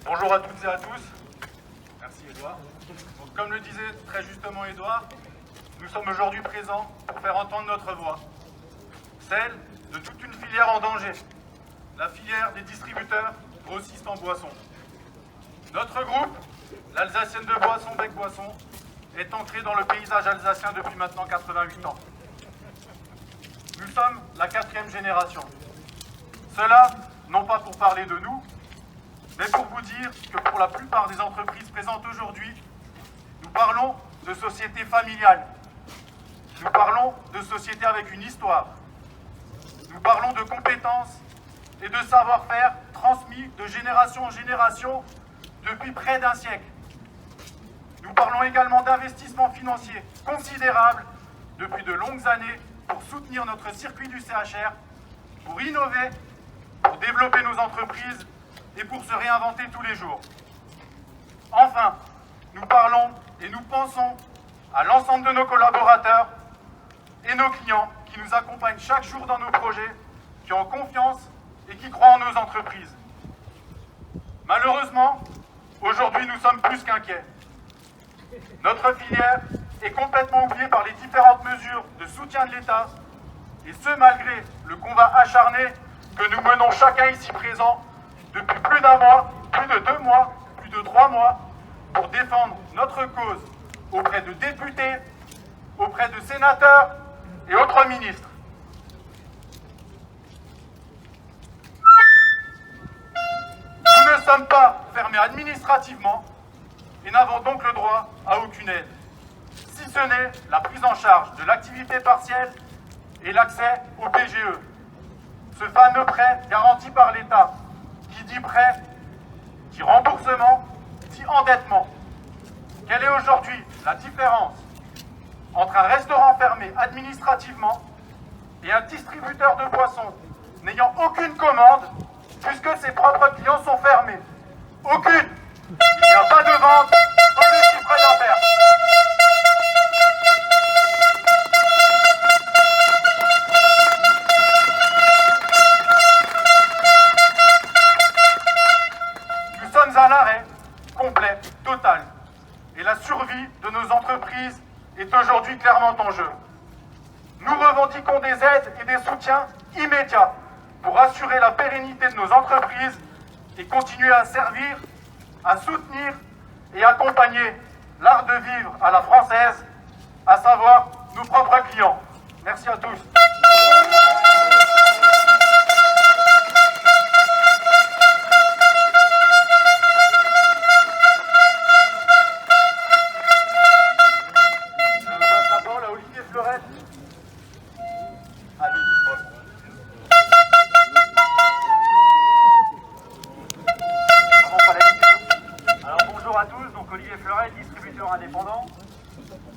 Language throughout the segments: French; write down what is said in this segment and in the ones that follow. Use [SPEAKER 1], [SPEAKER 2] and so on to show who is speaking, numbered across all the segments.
[SPEAKER 1] Bonjour à toutes et à tous. Merci Édouard. Donc, comme le disait très justement Édouard, nous sommes aujourd'hui présents pour faire entendre notre voix. Celle de toute une filière en danger. La filière des distributeurs grossistes en boissons. Notre groupe, l'Alsacienne de Boisson Bec Boisson, est entré dans le paysage alsacien depuis maintenant 88 ans. Nous sommes la 4e génération. Cela, non pas pour parler de nous, mais pour vous dire que pour la plupart des entreprises présentes aujourd'hui, nous parlons de sociétés familiales. Nous parlons de sociétés avec une histoire. Nous parlons de compétences et de savoir-faire transmis de génération en génération depuis près d'un siècle. Nous parlons également d'investissements financiers considérables depuis de longues années pour soutenir notre circuit du CHR, pour innover, pour développer nos entreprises et pour se réinventer tous les jours. Enfin, nous parlons et nous pensons à l'ensemble de nos collaborateurs et nos clients qui nous accompagnent chaque jour dans nos projets, qui ont confiance et qui croient en nos entreprises. Malheureusement, aujourd'hui nous sommes plus qu'inquiets. Notre filière est complètement oubliée par les différentes mesures de soutien de l'État, et ce malgré le combat acharné que nous menons chacun ici présent depuis plus d'un mois, plus de 2 mois, plus de 3 mois, pour défendre notre cause auprès de députés, auprès de sénateurs et autres ministres. Nous ne sommes pas fermés administrativement et n'avons donc le droit à aucune aide, si ce n'est la prise en charge de l'activité partielle et l'accès au PGE, ce fameux prêt garanti par l'État. Qui dit prêt, dit remboursement, dit endettement. Quelle est aujourd'hui la différence entre un restaurant fermé administrativement et un distributeur de boissons n'ayant aucune commande puisque ses propres clients sont fermés? Aucune. Il n'y a pas de vente, pas de chiffre d'affaires. Nous sommes à l'arrêt complet, total. Et la survie de nos entreprises est aujourd'hui clairement en jeu. Nous revendiquons des aides et des soutiens immédiats pour assurer la pérennité de nos entreprises et continuer à servir, à soutenir et accompagner l'art de vivre à la française, à savoir nos propres clients. Merci à tous.
[SPEAKER 2] Indépendant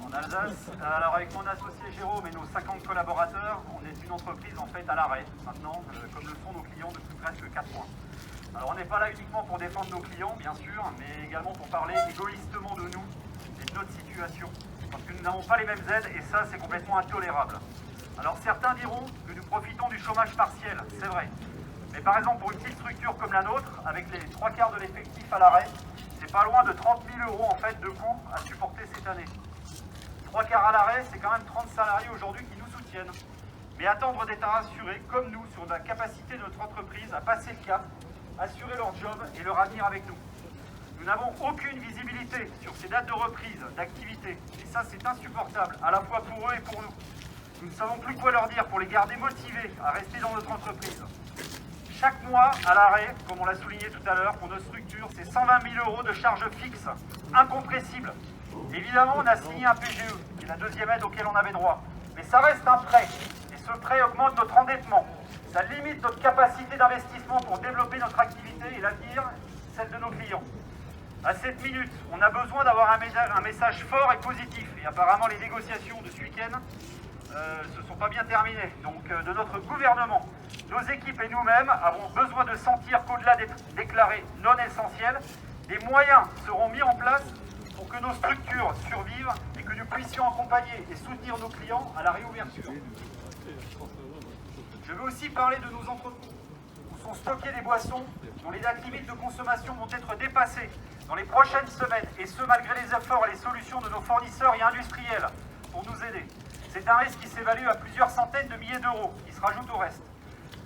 [SPEAKER 2] en Alsace. Alors avec mon associé Jérôme et nos 50 collaborateurs, on est une entreprise en fait à l'arrêt maintenant, comme le sont nos clients depuis presque 4 mois. Alors on n'est pas là uniquement pour défendre nos clients bien sûr, mais également pour parler égoïstement de nous et de notre situation. Parce que nous n'avons pas les mêmes aides et ça c'est complètement intolérable. Alors certains diront que nous profitons du chômage partiel, c'est vrai. Mais par exemple pour une petite structure comme la nôtre, avec les 3/4 de l'effectif à l'arrêt, c'est pas loin de 30 000 € en fait de coûts à supporter cette année. 3/4 à l'arrêt, c'est quand même 30 salariés aujourd'hui qui nous soutiennent. Mais attendre d'être rassurés, comme nous, sur la capacité de notre entreprise à passer le cap, assurer leur job et leur avenir avec nous. Nous n'avons aucune visibilité sur ces dates de reprise, d'activité. Et ça, c'est insupportable, à la fois pour eux et pour nous. Nous ne savons plus quoi leur dire pour les garder motivés à rester dans notre entreprise. Chaque mois, à l'arrêt, comme on l'a souligné tout à l'heure, pour nos structures, c'est 120 000 € de charges fixes, incompressibles. Évidemment, on a signé un PGE, qui est la deuxième aide auquel on avait droit. Mais ça reste un prêt, et ce prêt augmente notre endettement. Ça limite notre capacité d'investissement pour développer notre activité et l'avenir, celle de nos clients. À cette minute, on a besoin d'avoir un message fort et positif. Et apparemment, les négociations de ce week-end se sont pas bien terminées. Donc, de notre gouvernement, nos équipes et nous-mêmes avons besoin de sentir qu'au-delà d'être déclarés non essentiels, des moyens seront mis en place pour que nos structures survivent et que nous puissions accompagner et soutenir nos clients à la réouverture. Je veux aussi parler de nos entrepôts, où sont stockées des boissons dont les dates limites de consommation vont être dépassées dans les prochaines semaines, et ce malgré les efforts et les solutions de nos fournisseurs et industriels pour nous aider. C'est un risque qui s'évalue à plusieurs centaines de milliers d'euros, qui se rajoutent au reste.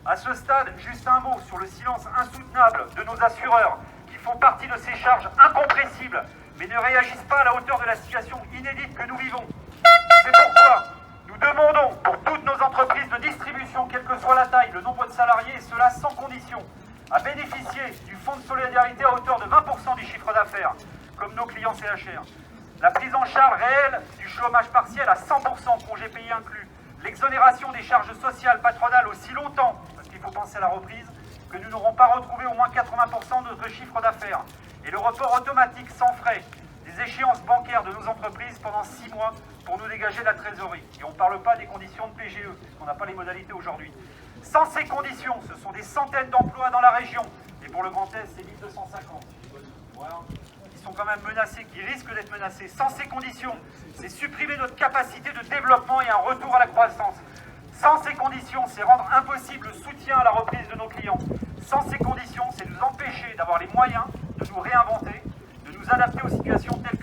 [SPEAKER 2] À ce stade, juste un mot sur le silence insoutenable de nos assureurs, qui font partie de ces charges incompressibles, mais ne réagissent pas à la hauteur de la situation inédite que nous vivons. C'est pourquoi nous demandons pour toutes nos entreprises de distribution, quelle que soit la taille, le nombre de salariés, et cela sans condition, à bénéficier du fonds de solidarité à hauteur de 20% du chiffre d'affaires, comme nos clients CHR. La prise en charge réelle du chômage partiel à 100%, congés payés inclus, l'exonération des charges sociales patronales aussi longtemps, parce qu'il faut penser à la reprise, que nous n'aurons pas retrouvé au moins 80% de notre chiffre d'affaires, et le report automatique sans frais des échéances bancaires de nos entreprises pendant 6 mois pour nous dégager de la trésorerie. Et on ne parle pas des conditions de PGE, puisqu'on n'a pas les modalités aujourd'hui. Sans ces conditions, ce sont des centaines d'emplois dans la région, et pour le Grand Est, c'est 1250. Voilà. Qui sont quand même menacés, qui risquent d'être menacés. Sans ces conditions, c'est supprimer notre capacité de développement et un retour à la croissance. Sans ces conditions, c'est rendre impossible le soutien à la reprise de nos clients. Sans ces conditions, c'est nous empêcher d'avoir les moyens de nous réinventer, de nous adapter aux situations telles